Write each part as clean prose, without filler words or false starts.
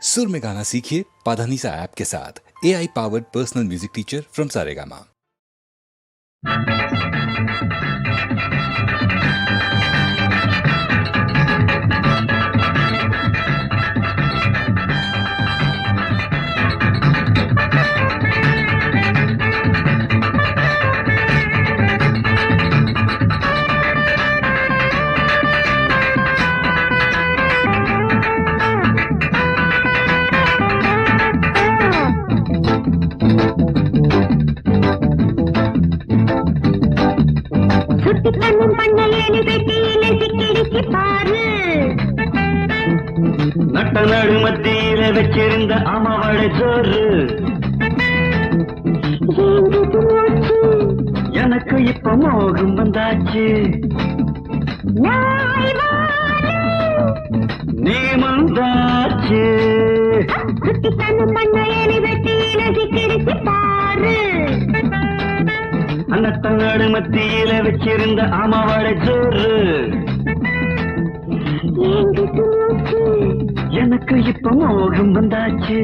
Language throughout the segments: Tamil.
सुर में गाना सीखिए पाधानीसा ऐप के साथ। AI powered personal music teacher from Saregama. நட்ட நடு மத்தியில வச்சிருந்த அம்மாவோட சோறு எனக்கு இப்ப மோகம் வந்தாச்சு. நீ வந்தாச்சு நட்ட நடு மத்தியில வச்சிருந்த அம்மாவோட சோறு எனக்கு இப்ப மோகம் வந்தாச்சு.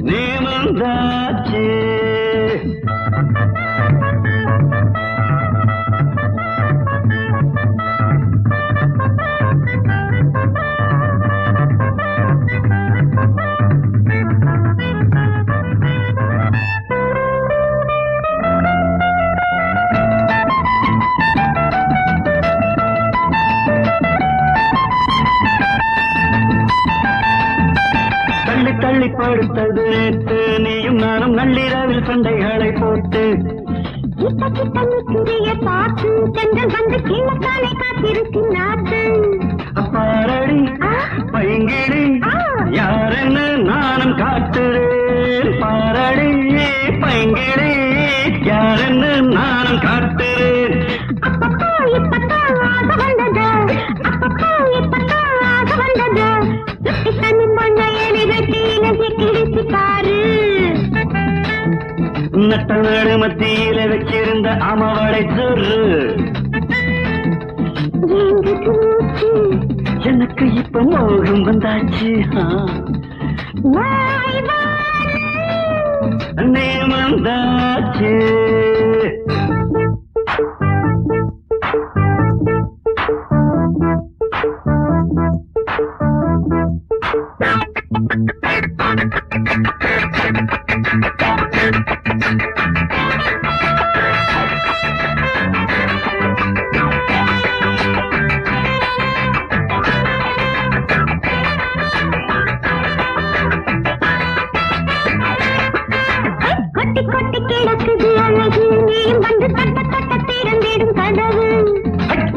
நீ வந்தாச்சு தள்ளி படுத்தது நேற்று நீயும் நானும் நள்ளிரவில் சண்டைகளை போட்டு பாரடி பைங்கிடி யாரென்னு நானும் காட்டுறேன். பாரடி பைங்கிடி யாரென்னு நானும் காட்டுறேன். நட்ட நாடு மத்தியில வச்சிருந்த அம்மாவோட சோறு எனக்கு இப்ப மோகம் வந்தாச்சு. நீ வந்தாச்சு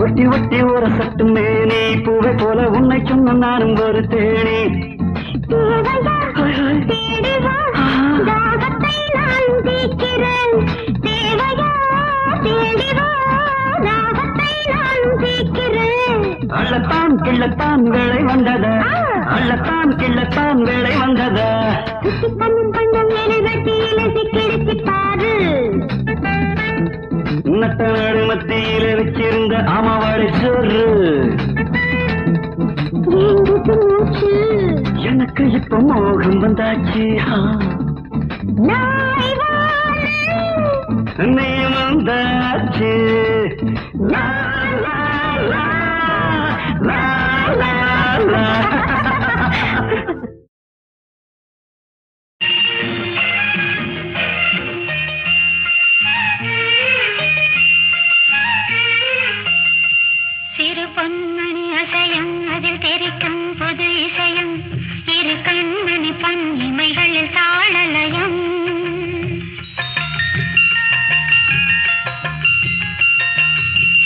ஒட்டி ஒட்டி ஒரு சட்டு மேனி பூவை போல உன்னை சொன்ன நானும் ஒரு தேனி. அள்ளத்தான் கிள்ளத்தான் வேலை வந்ததா, அள்ளத்தான் கிள்ளத்தான் வேலை வந்ததா. நட்ட நாடு மத்தியில வச்சிருந்த அம்மாவோட சோறு எனக்கு இப்ப மோகம் வந்தாச்சு. நீ வந்தாச்சு லா லா லா லா லா லா. சிறு பொன்மணி அசையும் அதில் தெரிக்கும் புது இசையும் இரு கண்மணி பொன் இமைகளில் தாளலயம்.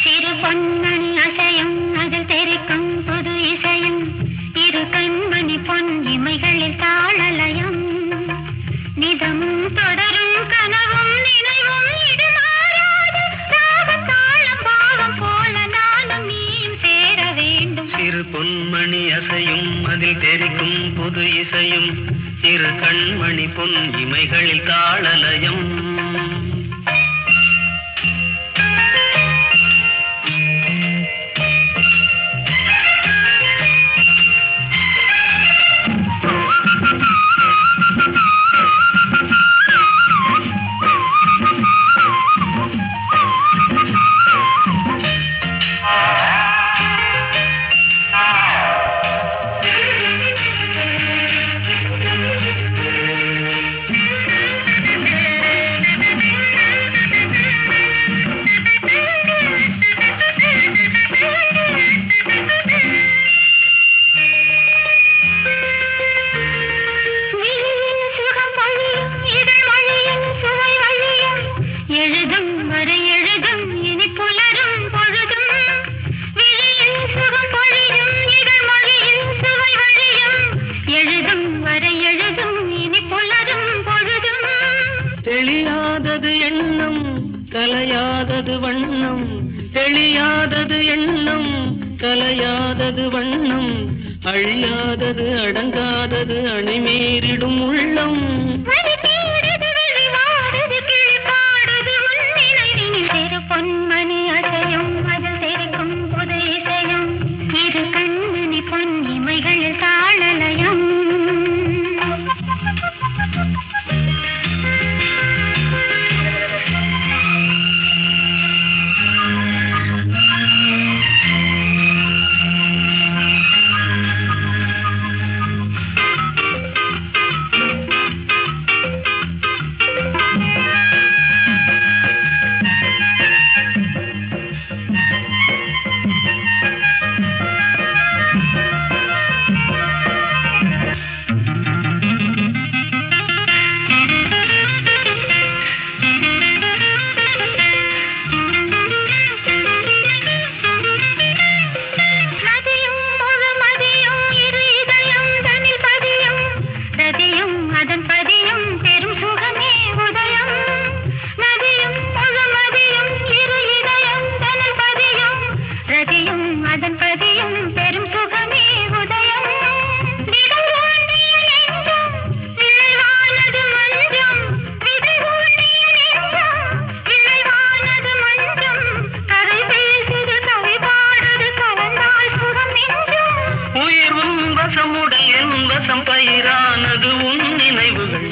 சிறு பொன்மணி அசையும் அதில் தெரிக்கும் புது இசையும் இரு கண்மணி பொன் இமைகளில் தாளலயம். நிதமும் தொடரும் கனவும் நினைவும் இது மாறாது ராகத்தாளம் பாவம் போல நானும் நீயும் சேர வேண்டும். சிறு பொன்மணி அசையும் அதில் தெரிக்கும் புது இசையும் இரு கண்மணி பொன் இமைகளில் தாளலயம். அழியாதது எண்ணம் கலையாதது வண்ணம் அழியாதது அடங்காதது அணிமீறிடும் உள்ளம் பொன்மணி அசையும் அதில் தெரிக்கும் புது இசையும் இரு கண்மணி பொன் இமைகளில் தாளலயம் பயிரானது உன் நினைவுகள்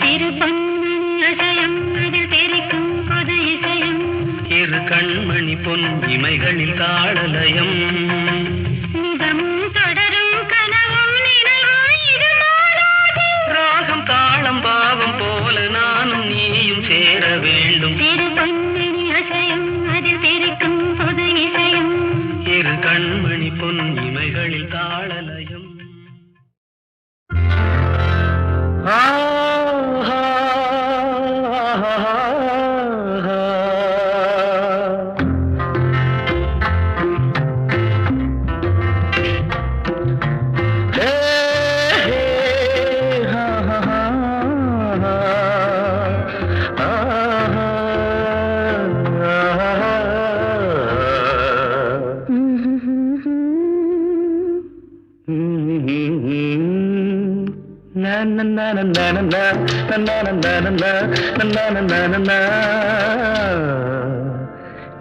இரு கண்மணி பொன் இமைகளில் தாளலயம் ராகம் தாளம் பாவம் போல நானும் நீயும் சேர வேண்டும் இரு கண்மணி பொன் இமைகளில் தாளலயம்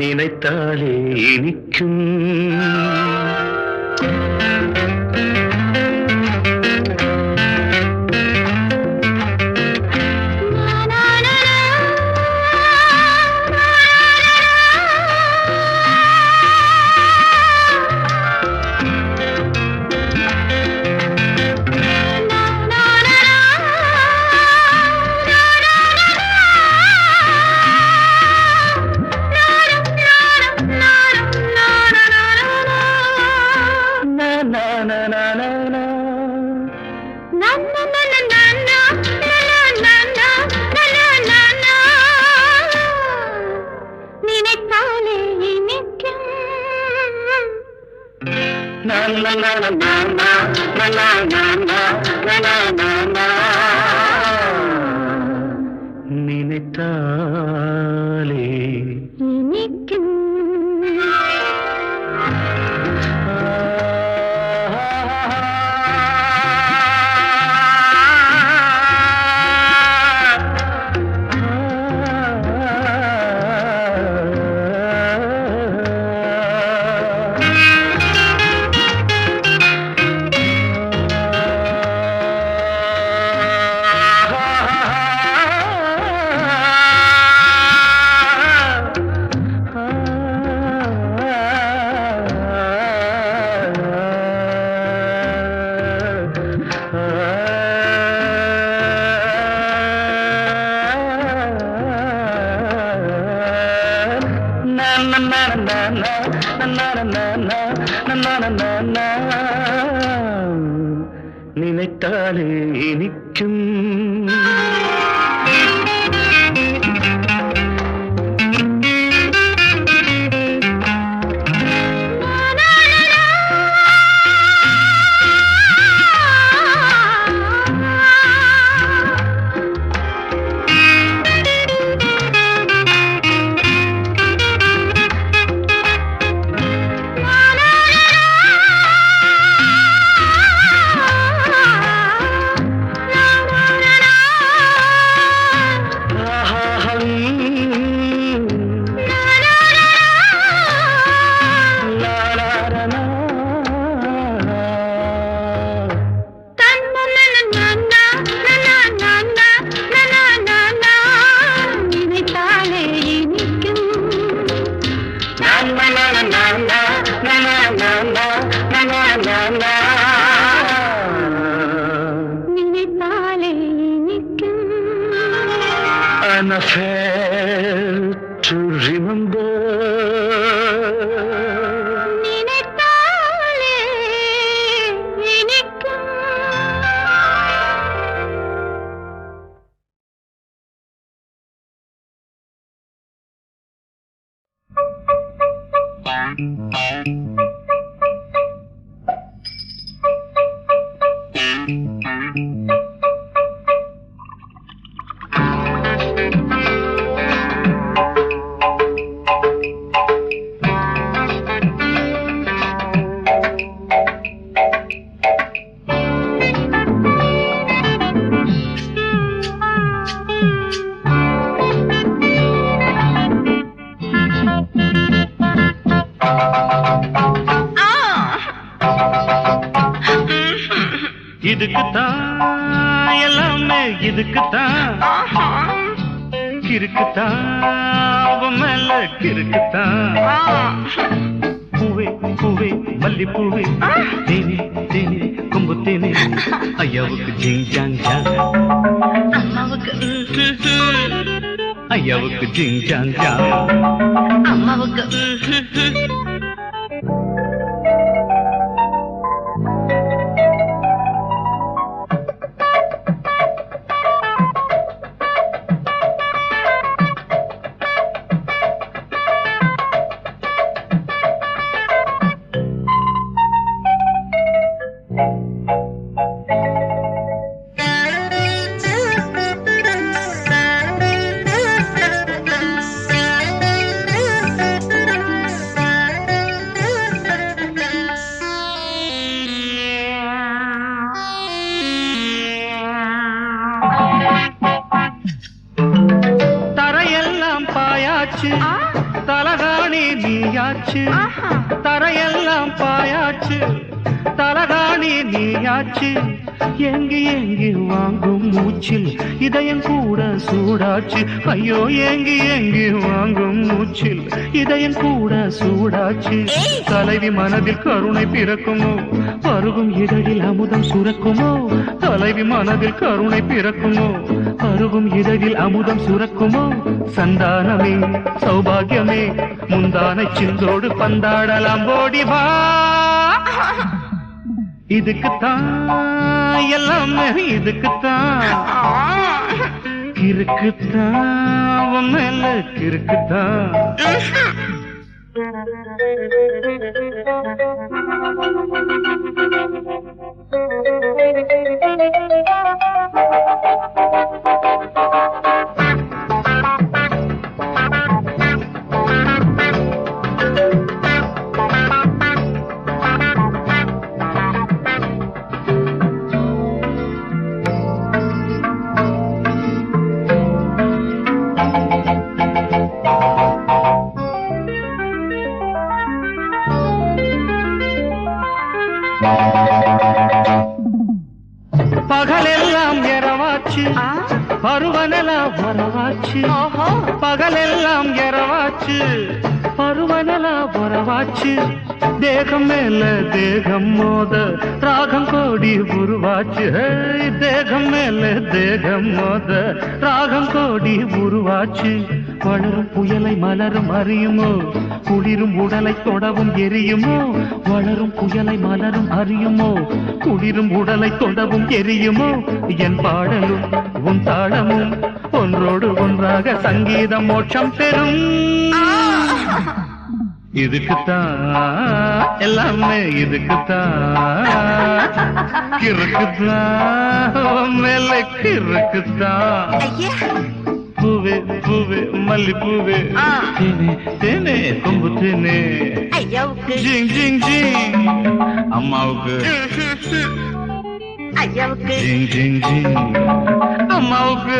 நினைத்தாலே இனிக்கும் நினைத்தாலே இனிக்கும் நினைத்தாலே இனிக்கும் இதுக்குத்தான் எல்லாமே இதுக்குத்தான் கிறுக்குத்தான் அவன் மேல கிறுக்குத்தான் பூவே பூவே மல்லி பூவே தேனே தேனே கொம்பு தேனே ஐயாவுக்கு ஜிங் ஜாங் ஜாங் அம்மாவுக்கு ஐயாவுக்கு ஜிங் ஜாங் ஜாங் அம்மாவுக்கு தலகாணி நீயாச்சு தரையெல்லாம் பாயாச்சு தலகாணி நீயாச்சு எங்கு எங்கு வாங்கும் மூச்சில் இதயம் கூட சூடாச்சு ஐயோ எங்கு எங்கு வாங்கும் மூச்சில் இதயம் கூட சூடாச்சு தலைவி மனதில் கருணை பிறக்குமோ பருகும் இதழில் அமுதம் சுரக்குமோ தலைவி மனதில் கருணை பிறக்குமோ பருகும் இதழில் அமுதம் சுரக்குமோ சந்தானமே சௌபாகியமே முந்தானை சிந்தோடு பந்தாடலாம் ஓடி வா இதுக்குத்தான் எல்லாமே இதுக்குத்தான் கிறுக்குத்தான் மேல கிறுக்குத்தான் பகலெல்லாம் இரவாச்சு பருவனெல்லாம் வரவாச்சு பகலெல்லாம் இரவாச்சு பருவனெல்லாம் வரவாச்சு தேகம் மேல தேகம் மோத ராகம் கோடி உருவாச்சு தேகம் மேல தேகம் மோத ராகம் கோடி உருவாச்சு வளரும் புயலை மலரும் அறியுமோ குளிரும் உடலை தொடவும் எரியுமோ வளரும் புயலை மலரும் அறியுமோ குளிரும் உடலை தொடவும் எரியுமோ என் பாடலும் உன் தாளமும் ஒன்றோடு ஒன்றாக சங்கீதம் மோட்சம் பெறும் இதுக்குத்தான் எல்லாமே இதுக்குத்தான் கிறுக்குத்தான் மேல கிறுக்குத்தான் பூவே பூவே மல்லி பூவே தேனே தேனே கொம்பு தேனே ஜிங் ஜிங் ஜிங் அம்மாவுக்கு ஜிங் ஜிங் ஜிங் அம்மாவுக்கு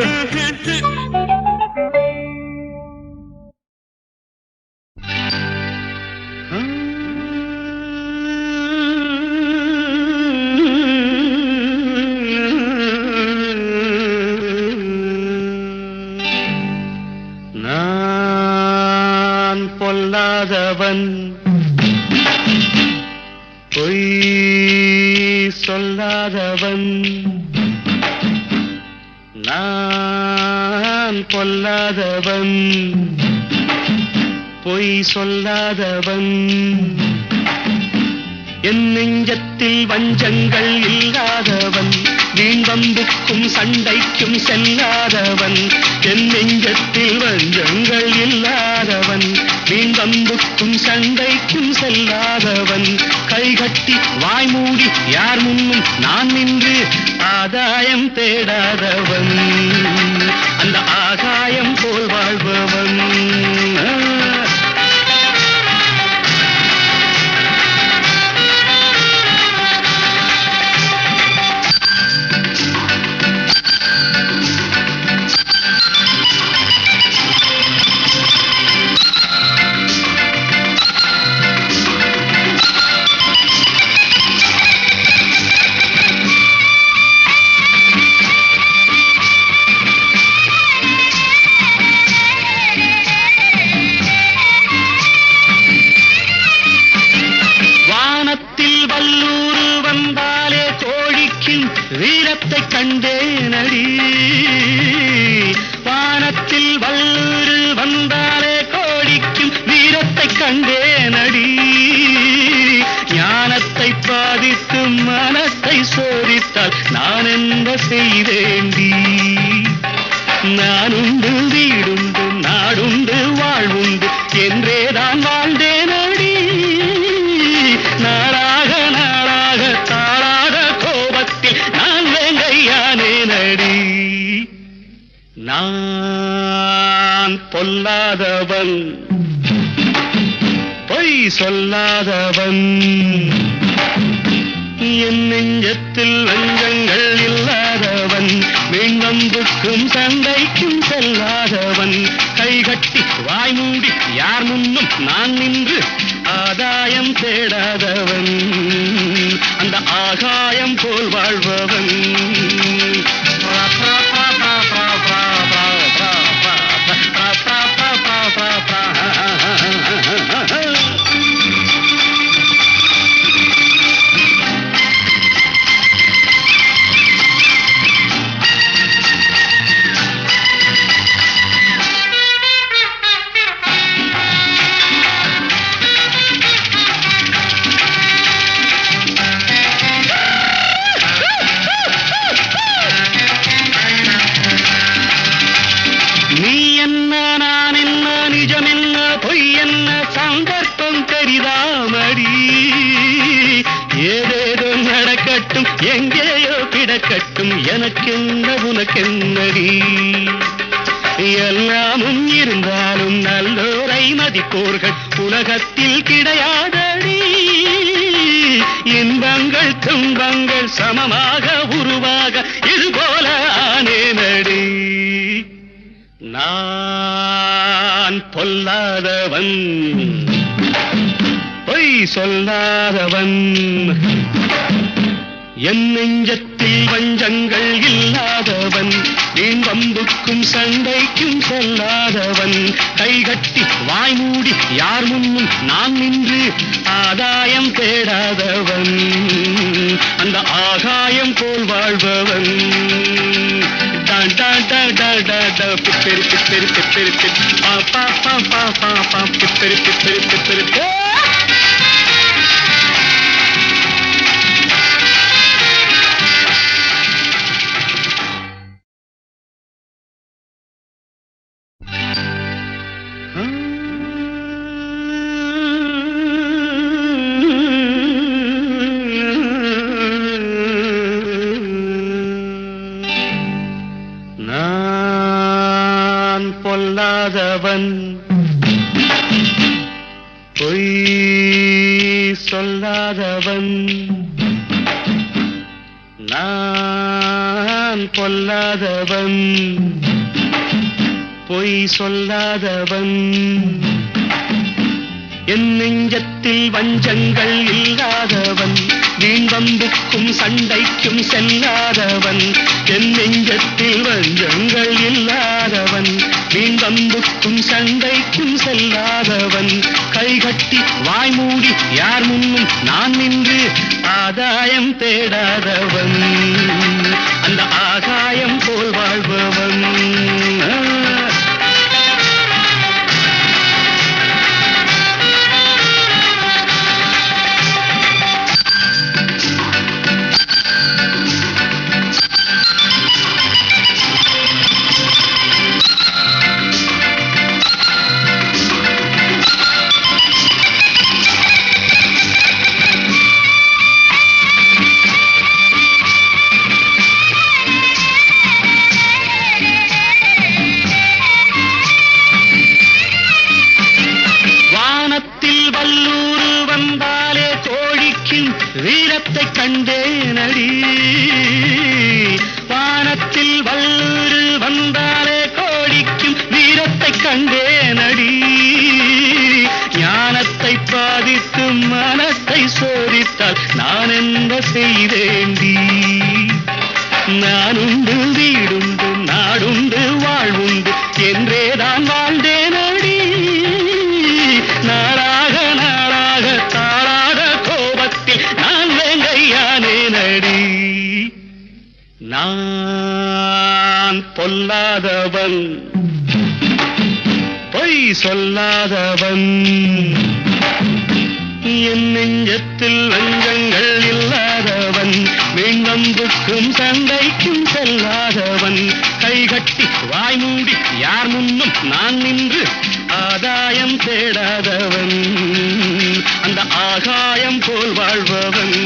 பொல்லாதவன் பொய் சொல்லாதவன் நான் பொல்லாதவன் பொய் சொல்லாதவன் என் நெஞ்சத்தில் வஞ்சங்கள் இல்லாதவன் வீண்வம்புக்கும் சண்டைக்கும் செல்லாதவன் என் நெஞ்சத்தில் வஞ்சங்கள் இல்லாதவன் வீண்வம்புக்கும் சண்டைக்கும் செல்லாதவன் கைகட்டி வாய்மூடி யார் முன்னும் நான் நின்று ஆதாயம் தேடாதவன் அந்த ஆகாயம் போல் வாழ்பவன் வீரத்தை கண்டேனடி வானத்தில் வல்லூரு வந்தாலே கோடிக்கும் வீரத்தை கண்டேனடி ஞானத்தை பாதித்து மனத்தை சோதித்தால் நான் என்ன செய்தேண்டி நானுண்டு வீடுண்டு நாடுண்டு வாழ்வுண்டு என்றேதான் வாழ்ந்தேனடி நாளாக நாளாக தாளாக கோபத்தில் நான் வேங்கையானேனடி நான் பொல்லாதவன் பொய் சொல்லாதவன் என் நெஞ்சத்தில் வஞ்சங்கள் இல்லாதவன் வீண்வம்புக்கும் சண்டைக்கும் செல்லாதவன் கைகட்டி வாய்மூடி யார் முன்னும் நான் நின்று ஆதாயம் தேடாதவன் அந்த ஆகாயம் போல் வாழ்பவன் ஏதேதோ நடக்கட்டும் எங்கேயோ கிடக்கட்டும் எனக்கென்ன உனக்கென்னடி எல்லாமும் இருந்தாலும் நல்லோரை மதிப்போர்கள் உலகத்தில் கிடையாதடி இன்பங்கள் துன்பங்கள் சமமாக உருவாக இதுபோல ஆனேனடி நான் பொல்லாதவன் பொய் சொல்லாதவன் என் நெஞ்சத்தில் வஞ்சங்கள் இல்லாதவன் வீண்வம்புக்கும் சண்டைக்கும் செல்லாதவன் கைகட்டி வாய்மூடி யார் முன்னும் நான் நின்று ஆதாயம் தேடாதவன் அந்த ஆகாயம் போல் வாழ்பவன் பிப்பெரி பிப்பெரி பிப்பெரி பா பா பா பா பா பா பிப்பெரி பிப்பெரி பிப்பெரி நான் பொல்லாதவன் பொய் சொல்லாதவன் நான் பொல்லாதவன் பொய் சொல்லாதவன் என் நெஞ்சத்தில் வஞ்சங்கள் இல்லாதவன் வீண்வம்புக்கும் சண்டைக்கும் செல்லாதவன் என் நெஞ்சத்தில் வஞ்சங்கள் இல்லாதவன் வீண்வம்புக்கும் சண்டைக்கும் செல்லாதவன் கைகட்டி வாய்மூடி யார் முன்னும் நான் நின்று ஆதாயம் தேடாதவன் அந்த ஆகாயம் போல் வாழ்பவன் வீரத்தை கண்டேனடி வானத்தில் வல்லூரு வந்தாலே கோடிக்கும் வீரத்தை கண்டேனடி ஞானத்தை பாதித்து மனத்தை சோதித்தால் நான் என்ன செய்தேண்டி நானுண்டு வீடுண்டு நாடுண்டு வாழ்வுண்டு என்றேதான் வாழ்ந்தேனடி நாளாக நாளாக தாளாக கோபத்தில் நான் வேங்கையானேனடி நான் பொல்லாதவன் பொய் சொல்லாதவன் என் நெஞ்சத்தில் வஞ்சங்கள் இல்லாதவன் வீண்வம்புக்கும் சண்டைக்கும் செல்லாதவன் கைகட்டி வாய் மூடி யார் முன்னும் நான் நின்று ஆதாயம் தேடாதவன் அந்த ஆகாயம் போல் வாழ்பவன்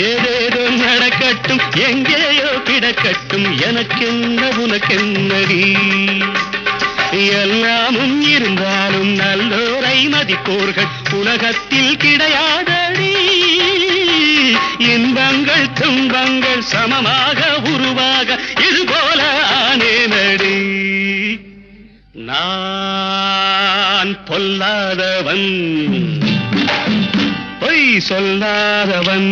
ஏதேதோ நடக்கட்டும் எங்கேயோ கிடக்கட்டும் எனக்கென்ன உனக்கென்னடி எல்லாமும் இருந்தாலும் நல்லோரை மதிப்போர்கள் உலகத்தில் கிடையாதடி இன்பங்கள் துன்பங்கள் சமமாக உருவாக இதுபோல ஆனேனடி நான் பொல்லாதவன் பொய் சொல்லாதவன்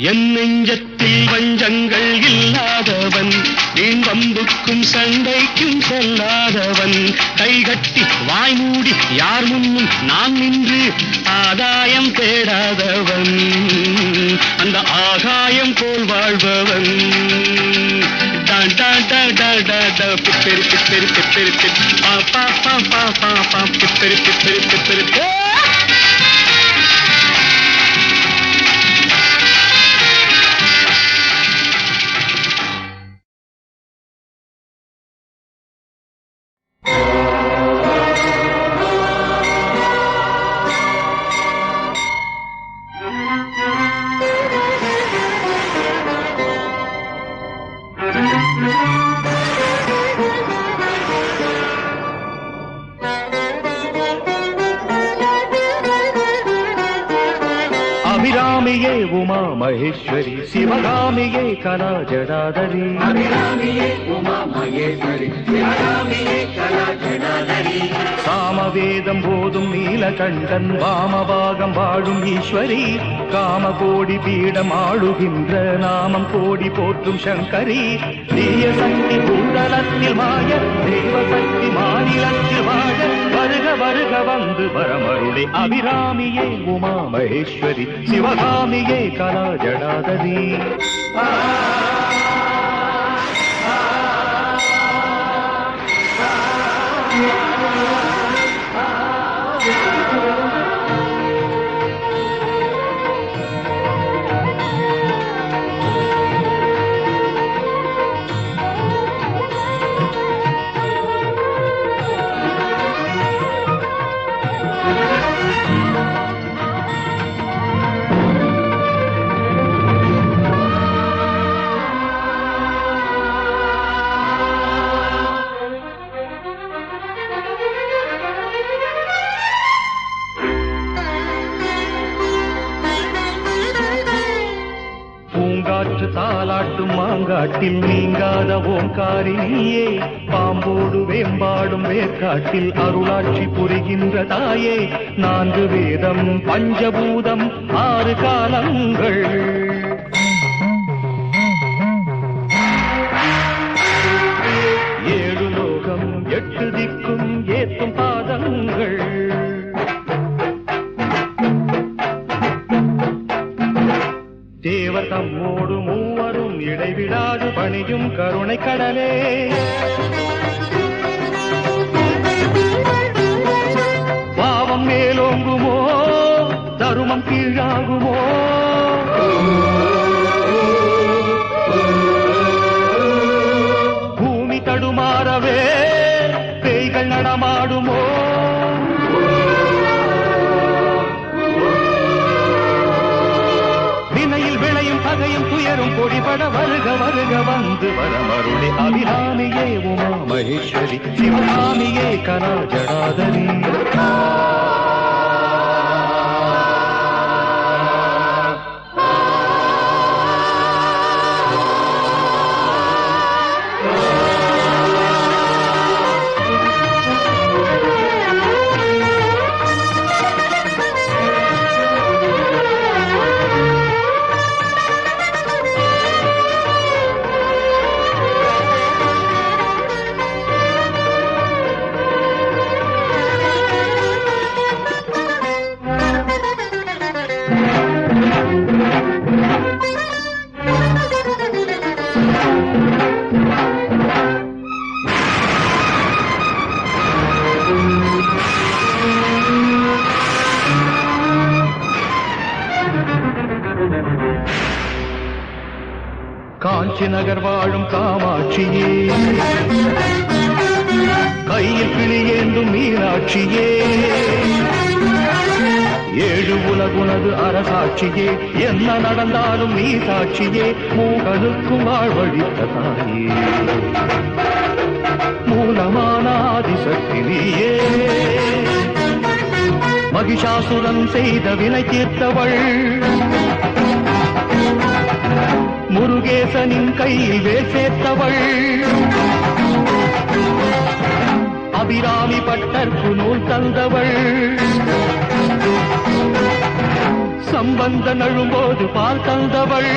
என் நெஞ்சத்தில் வஞ்சங்கள் இல்லாதவன் வீண்வம்புக்கும் சண்டைக்கும் செல்லாதவன் கைகட்டி வாய் மூடி யார் முன்னும் நான் நின்று ஆதாயம் தேடாதவன் அந்த ஆகாயம் போல் வாழ்பவன் பிப்பெரு பிப்பெரு பிப்பெரு பா பா பா பா பா பா பிப்பெரு பிப்பெரு பிப்பெரு அபிராமியே உமா மகேஸ்வரி சிவகாமியே கலா ஜடாதரி அபிராமியே உமா மகேஸ்வரி சிவகாமியே கலா ஜடாதரி சாமவேதம் போதும் நீலகண்டன் வாமபாகம் வாழும் ஈஸ்வரி காமகோடி பீடம் ஆளுகின்ற நாமம் கோடி போற்றும் சங்கரி தீய சக்தி பூதலத்தில் மாய தெய்வ சக்தி மாநிலத்தில் வாழ வருக வருக வந்து வரமருளே அபிராமியே உமா மகேஸ்வரி சிவகாமியே கலா ஜடாதரி தாலாட்டும் மாங்காட்டில் நீங்காத ஓங்காரினியே பாம்போடு வேம்பாடும் வேற்காட்டில் அருளாட்சி புரிகின்ற தாயே 4 வேதம் பஞ்சபூதம் 6 காலங்கள் ஏழு லோகம் 8 திக்கும் ஏத்தும் பாதங்கள் தேவ தம்மோடு மூவரும் இடை இடைவிடாது பணியும் கருணை கடலே பாவம் மேலோங்குமோ தருமம் கீழாகுமோ பூமி தடுமாறவே பேய்கள் நடமாடுமோ வினையில் விளையும் பகையும் துயரும் பொடிபட வருக வருக வந்து வரமருளி அபிராமியே உமா மகேஸ்வரி சிவகாமியே கலா ஜடாதரி காஞ்சி நகர் வாழும் காமாட்சியே கையில் கிளியேந்தும் மீனாட்சியே ஏழு உலகுனது அரசாட்சியே என்ன நடந்தாலும் நீ சாட்சியே மூகனுக்கும் வாழ்வழித்த தாயே மூலமான ஆதிசக்தி நீயே மகிஷாசுரன் செய்த வினை தீர்த்தவள் முருகேசனின் கையில் வேல் சேர்த்தவள் அபிராமி பட்டர்க்கு நூல் தந்தவள் சம்பந்த நழும்போது பால் தந்தவள்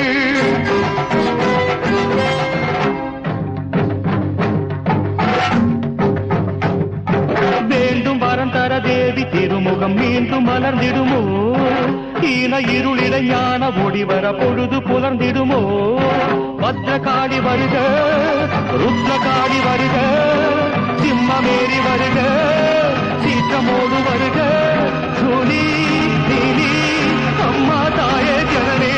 வேண்டும் வரம் தர தேவி திருமுகம் மீண்டும் மலர்ந்திடுமோ ஈன இருளிட ஞான ஒடி வர பொழுது புலர்ந்திடுமோ பத்ரகாளி வருக ருத்ரகாளி வருக சிம்மமேறி வருக சீற்றமோடு வருக சூலி நீலி அம்மா தாயே ஜனனே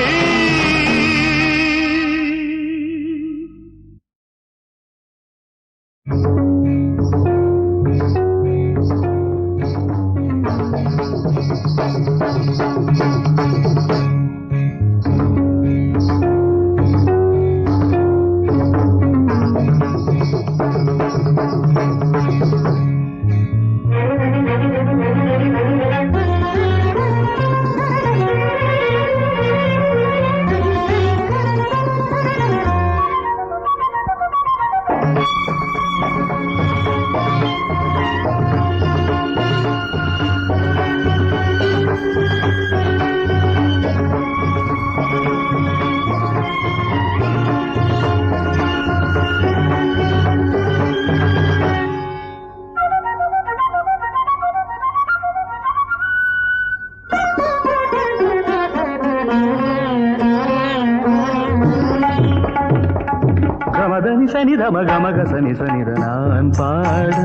சனி தம கமக சனி சனித நான் பாட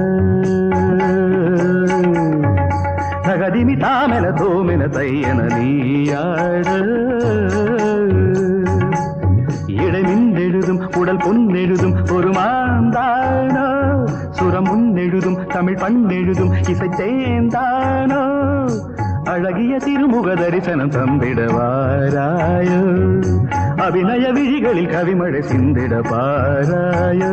தகதிமி தாமென தோமென தையன நீயாட இடைமின்னெழுதும் உடல் பொன்னெழுதும் ஒரு மாந்தானோ சுரம் முன்னெழுதும் தமிழ் பண்ணெழுதும் இசை சேர்ந்தானோ அழகிய திருமுக தரிசனம் தந்திடவாராயோ அபிநய விழிகளில் கவிமழை சிந்திட பாராயோ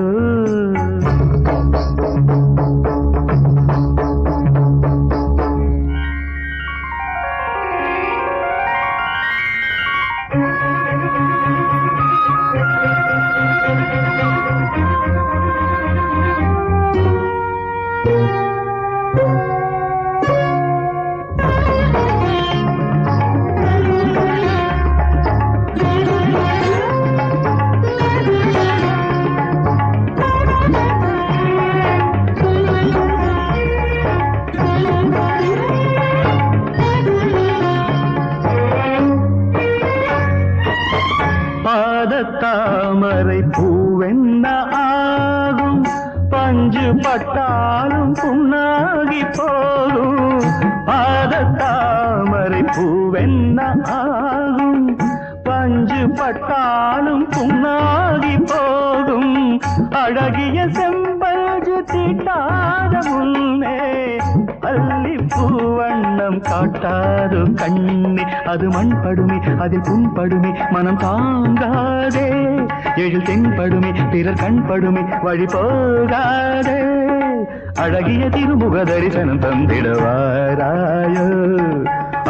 தாமரை பூவென்ன ஆகும், பஞ்சு பட்டாலும் புண்ணாகி போகும். தாமரை பூவென்ன ஆகும், பஞ்சு பட்டாலும் புண்ணாகி போகும். அழகிய செம்பஞ்சு தீட்டாத முன்னே அல்லிப்பூவண்ணம் காட்டாது கண்ணே. அது மண்படுமே, அதில் புண்படுமே, மனம் தாங்காதே. எழில் தென்படுமே, பிறர் கண்படுமே, வழி போகாதே. அழகிய திருமுக தரிசனம் தந்திடவாராயோ,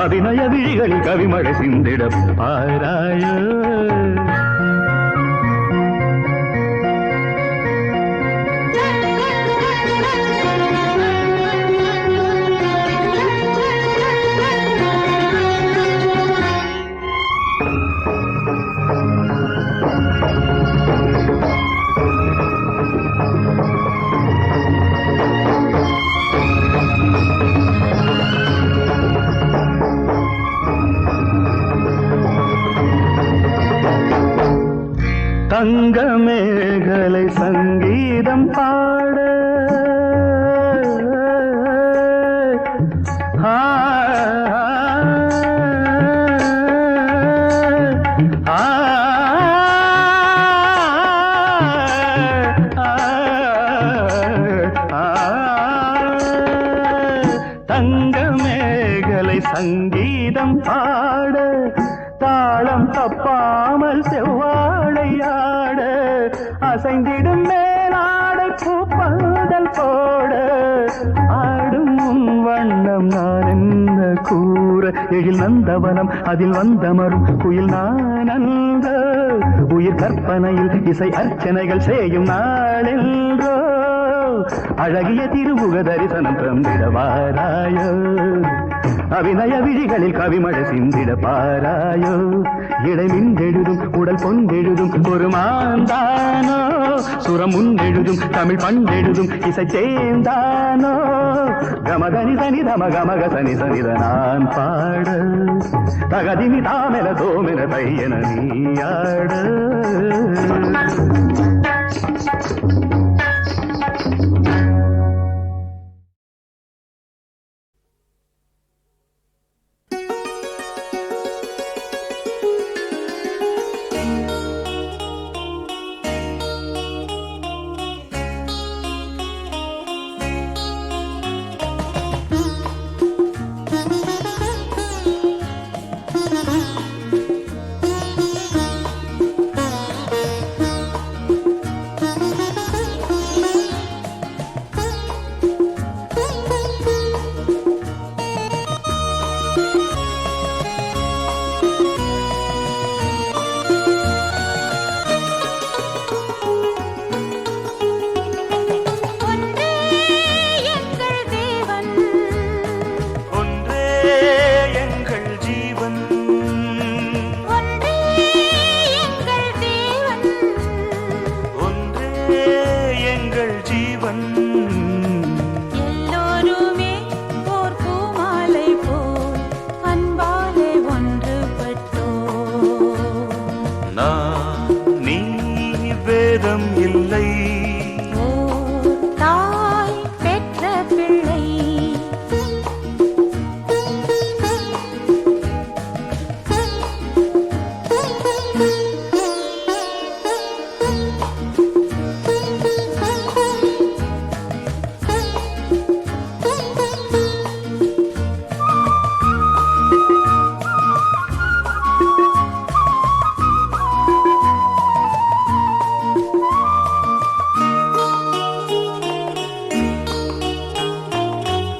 அபிநய விழிகளில் கவிமழை சிந்திட பாராயோ. தங்க மேகலை சங்கீதம் பாட, தங்க மேகலை சங்கீதம் பாட, தாளம் தப்பாமல் செவ்வாழையாட, அசைந்திடும் மேலாடை பூப்பந்தல் போட, ஆடும் உன் வண்ணம் நான் என்ன கூற. எழில் நந்தவனம் அதில் வந்தமரும் குயில் நான் அந்த, உயிர் கற்பனையில் இசை அர்ச்சனைகள் செய்யும் நாளென்றோ. அழகிய திருமுக தரிசனம் தந்திடவாராயோ, அபிநய விழிகளில் கவிமழை சிந்திட பாராயோ. இடை மின்றெழுதும் உடல் பொன்றெழுதும் ஒரு மாந்தானோ, சுரம் முன்னெழுதும் தமிழ் பண்டெழுதும் இசை சேர்ந்தானோ. கமதனி தனி தம கமக சனி சனித நான் பாட, தகதினி தாமென தோமென தையன நீயாட.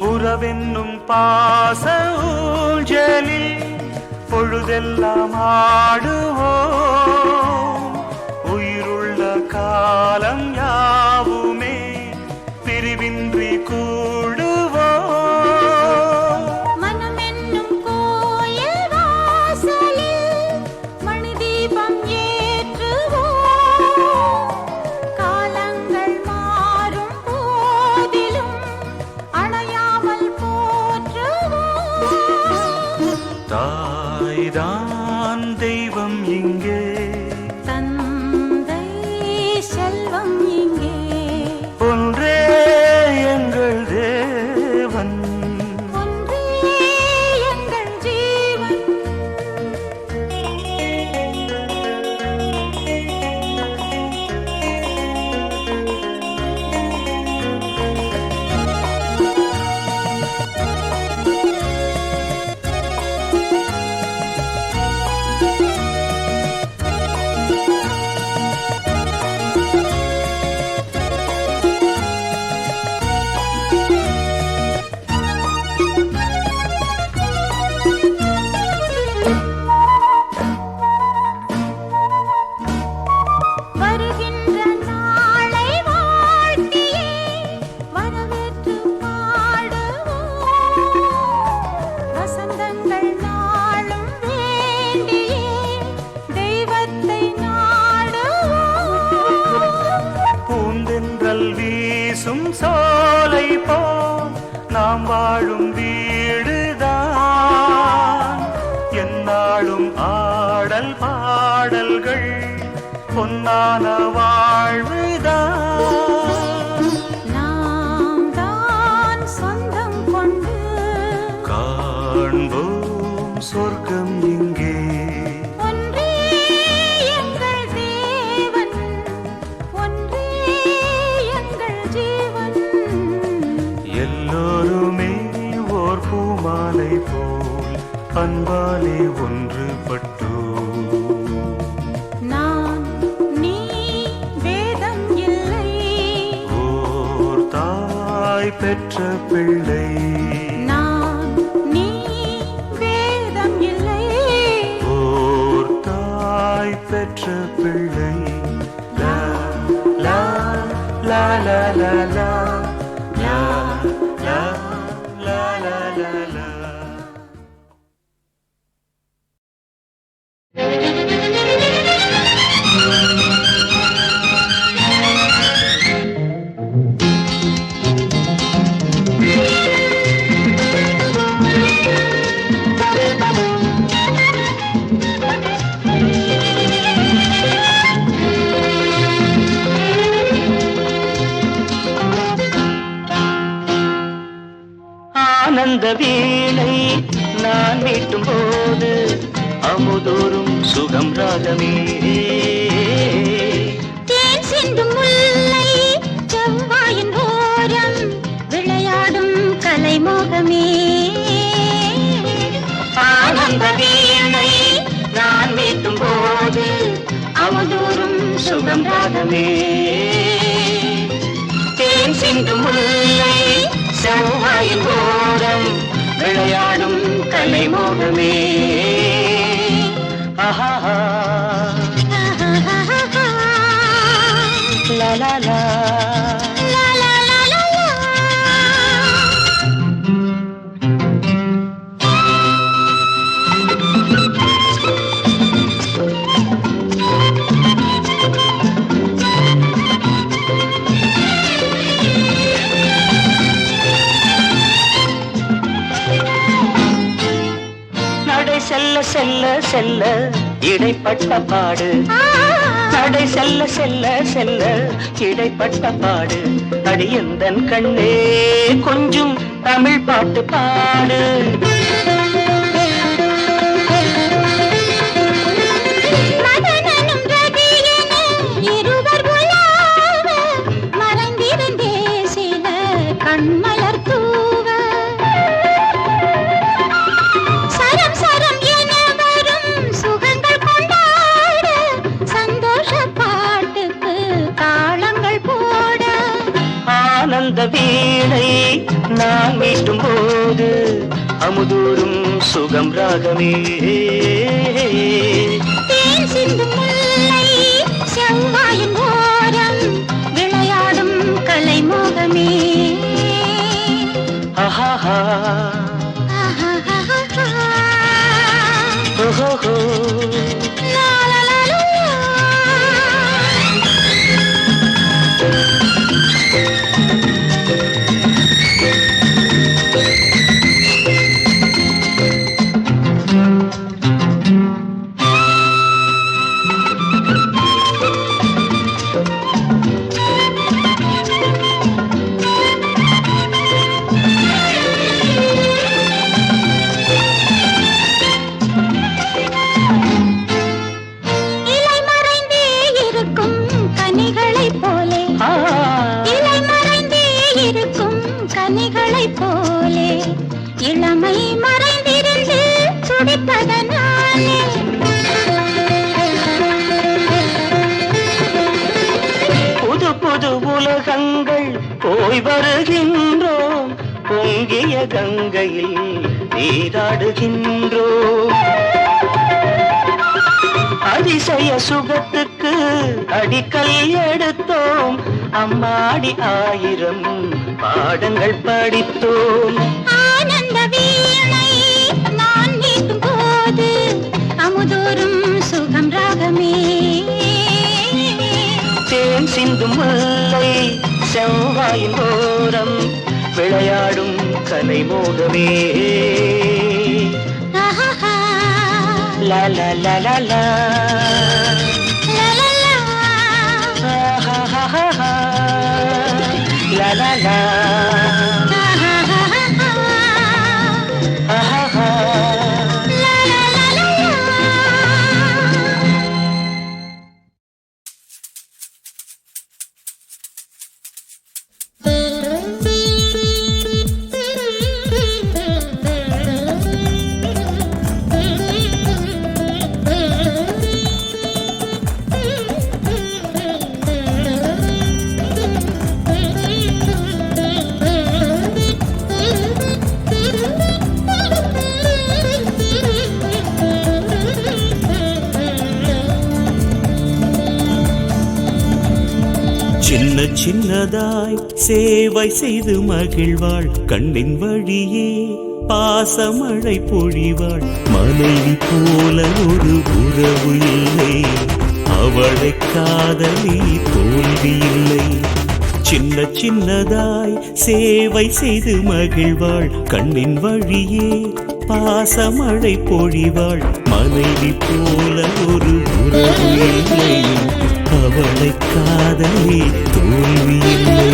உறவென்னும் பாச ஊஞ்சலில் பொழுதெல்லாம் ஆடுவோம். உயிருள்ள காலம் யாவுமே பிரிவின்றி கூடுவோம். மனமென்னும் கோயில் வாசலில் மணி தீபம் ஏற்றுவோம். காலங்கள் மாறும் போதிலும் அணையாமல் போற்றுவோம். தாய்தான் தெய்வம் இங்கே, தந்தை நாம் வாழும் வீடுதான் என்னாலும் ஆடல் பாடல்கள் பொன்னான வாழ்வுதான் நாம் தான் சொந்தம் கொண்டு காண்போம் சொர்க்கம் இங்கே ஒன்றே எங்கள் தேவன் ஒன்றே எங்கள் ஜீவன் எல்லோருமே ஓர் பூமாலை போல் அன்பாலே ஒன்றுபட்டோ நான் நீ வேதம் இல்லை ஓர் தாய் பெற்ற பிள்ளை நான் நீ வேதம் இல்லை ஓர் தாய் பெற்ற பிள்ளை லா லா லா லா லா லா லா லா லா லா லா லா. ஆனந்த வீணை நான் மீட்டும் போது அமுதூரும் சுகம் ராகமே தேன் சிந்தும் முல்லை செவ்வாயின் ஓரம் விளையாடும் கலைமோகமே ஆனந்த வீணை நான் மீட்டும் போது அமுதூரும் சுகம் ராகமே தேன் சிந்தும் முல்லை செவ்வாயின் ஓரம் விளையாடும் கலைமோகமே ஆஹா லா லா லா லா லா லா லா லா. நடை செல்ல செல்ல செல்ல இடைப்பட்ட பாடு நடை செல்ல செல்ல செல்ல இடைப்பட்ட பாடு அடியந்தன் கண்ணே கொஞ்சம் தமிழ் பாட்டு பாடு மதனனும் ரதியனும் இருவர் உலாவ மறைந்திருந்தே சில கண்மலர் தூவ சரம் சரம் என வரும் சுகங்கள் கொண்டாட சந்தோஷ பாட்டுக்கு தாளங்கள் போட ஆனந்த வீணை நான் மீட்டும் போது அமுதூரும் சுகம் ராகமே தேன் சிந்தும் முல்லை செவ்வாயின் ஓரம் விளையாடும் கலைமோகமே ஆஹா ஆஹாஹாஹா. ஓஹோ லா லா லா லா லா. இலை மறைந்தே இருக்கும் கனிகளைப் போலே இலை மறைந்தே இருக்கும் கனிகளைப் போலே இளமை மறைந்திருந்து துடிப்பதனாலே புது புது உலகங்கள் போய் வருகின்றோம் பொங்கிய கங்கையில் நீராடுகின்றோம் அதிசய சுகத்துக்கு அடிக்கல் எடுத்தோம் அம்மாடி ஆயிரம் பாடங்கள் படித்தோம் ஆனந்த வீணை நான் மீட்டும் போது அமுதோறும் சுகம் ராகமே தேன் சிந்தும் முல்லை செவ்வாயின் ஓரம் விளையாடும் கலைமோகமே. லா லா லா லா லா லா லா லா. சின்ன சின்னதாய் சேவை செய்து மகிழ்வாள், கண்ணின் வழியே பாசமழை பொழிவாள். மனைவி போல ஒரு உறவு இல்லை, அவளை காதலி தோல்வி இல்லை. சின்ன சின்னதாய் சேவை செய்து மகிழ்வாள், கண்ணின் வழியே பாசமழை பொழிவாள். மனைவி போல ஒரு உறவு இல்லை, அவளை காதலி தோல்வி இல்லை.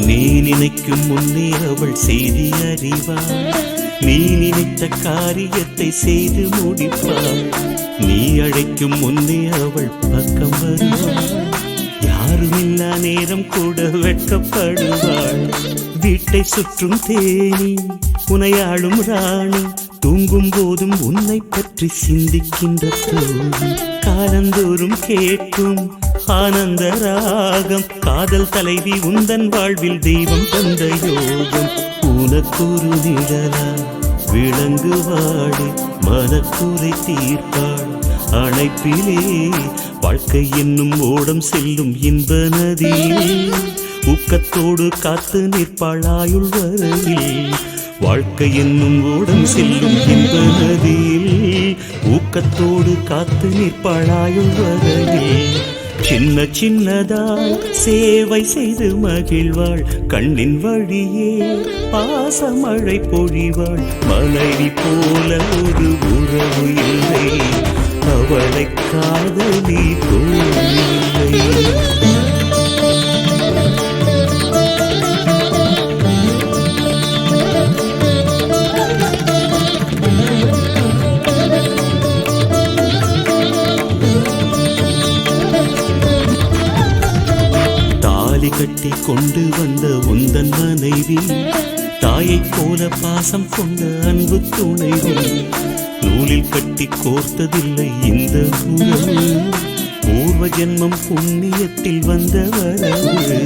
நீ நினைக்கும் முன்னே அவள் செய்தி அறிவாள், நீ நினைத்த காரியத்தை செய்து முடிப்பாள். நீ அழைக்கும் முன்னே அவள் பக்கம் வருவாள், யாருமில்லா நேரம் கூட வெட்கப்படுவாள். வீட்டை சுற்றும் தேனி உனையாளும் ராணி, தூங்கும் போதும் உன்னை பற்றி சிந்திக்கின்ற தோழி. காலந்தோறும் கேட்கும் ஆனந்த ராகம், காதல் தலைவி உந்தன் வாழ்வில் தெய்வம் தந்த யோகம். உனக்கொரு நிழலா விளங்குவாடு, மனக்குறை தீர்ப்பாள் அழைப்பிலே. வாழ்க்கை என்னும் ஓடம் செல்லும் இன்ப நதியே, ஊக்கத்தோடு காத்து நிற்பாள் ஆயுள் வரையில். வாழ்க்கை என்னும் ஓடம் செல்லும் இன்ப நதியில், ஊக்கத்தோடு காத்து நிற்பாள் ஆயுள் வரையில். சின்ன சின்னதாய் சேவை செய்து மகிழ்வாள், கண்ணின் வழியே பாசமழை பொழிவாள். மனைவி போல ஒரு உறவு இல்லை, அவளை காதலி தோல்வி இல்லை. கட்டி கொண்டு வந்த உந்தன் மனைவி, தாயைப் போல பாசம் கொண்ட அன்பு துணைவி. நூலில் கட்டி கோர்த்ததில்லை இந்த உறவு, பூர்வ ஜென்மம் புண்ணியத்தில் வந்த வரவு.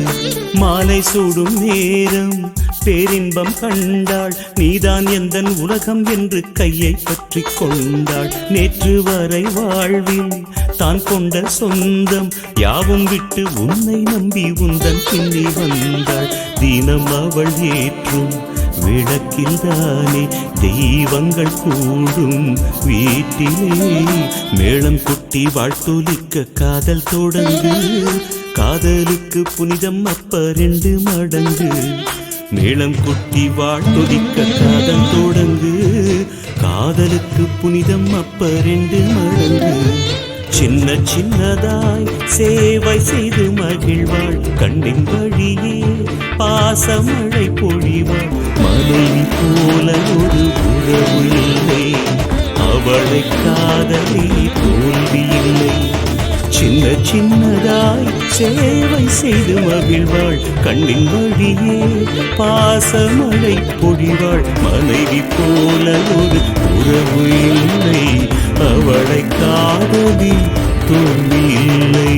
மாலை சூடும் நேரம் பேரின்பம் கண்டாள், நீதான் எந்தன் உலகம் என்று கையை பற்றி கொண்டாள். நேற்று வரை வாழ்வில் தான் கொண்ட சொந்தம் யாவும் விட்டு உன்னை நம்பி உந்தன் பின்னி வந்தாள். தினம் அவள் ஏற்றும் விளக்கில் தானே தெய்வங்கள் கூடும் வீட்டிலே. மேளம் கொட்டி வாழ்த்தொலிக்க காதல் தொடங்கு, காதலுக்கு புனிதம் அப்ப 2 மடங்கு. மேளம் கொட்டி வாழ்த்தொலிக்க காதல் தொடங்கு, காதலுக்கு புனிதம் அப்ப 2 மடங்கு. சின்ன சின்னதாய் சேவை செய்து மகிழ்வாள், கண்ணின் வழியே பாசமழை பொழிவாள். மனைவி போல ஒரு உறவு இல்லை, அவளை காதலி தோல்வி இல்லை. சின்ன சின்னதாய் சேவை செய்து மகிழ்வாள், கண்ணின் வழியே பாசமழை பொழிவாள். மனைவி போல ஒரு உறவு இல்லை, அவளை காதலி தோல்வி இல்லை.